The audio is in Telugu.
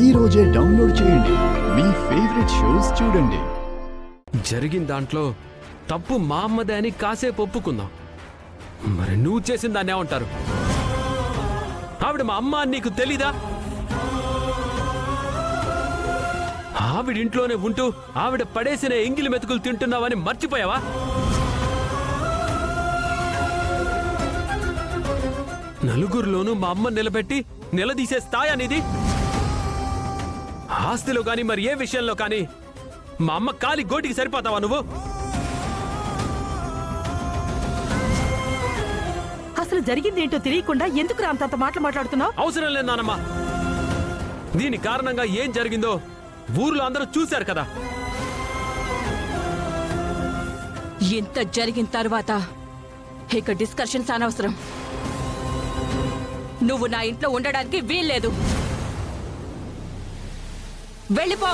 ఈ రోజే డౌన్లోడ్ చేయండి. మీ ఫేవరెట్ షోస్ చూడండి. జరిగిన దాంట్లో తప్పు మా అమ్మదే అని కాసేపు ఒప్పుకుందాం. మరి నువ్వు చేసిన దాన్ని ఏమంటారు? ఆవిడ మా అమ్మ అని నీకు తెలీదా? ఆవిడింట్లోనే ఉంటూ ఆవిడ పడేసిన ఎంగిలి మెతుకులు తింటున్నావని మర్చిపోయావా? నలుగురిలోనూ మా అమ్మ నిలబెట్టి నిలదీసే స్థాయి అనేది ఆస్తిలో కానీ మరి ఏ విషయంలో కానీ మా అమ్మ కాలి గోటికి సరిపోతావా నువ్వు? అసలు జరిగిందేంటో తెలియకుండా ఎందుకు అంత మాటలు మాట్లాడుతున్నావు? అవసరం లేదు నానమ్మా. దీని కారణంగా ఏం జరిగిందో ఊర్లో అందరూ చూశారు కదా. ఇంత జరిగిన తర్వాత ఇక డిస్కషన్స్ అనవసరం. నువ్వు నా ఇంట్లో ఉండడానికి వీల్లేదు. వెళ్ళిపో.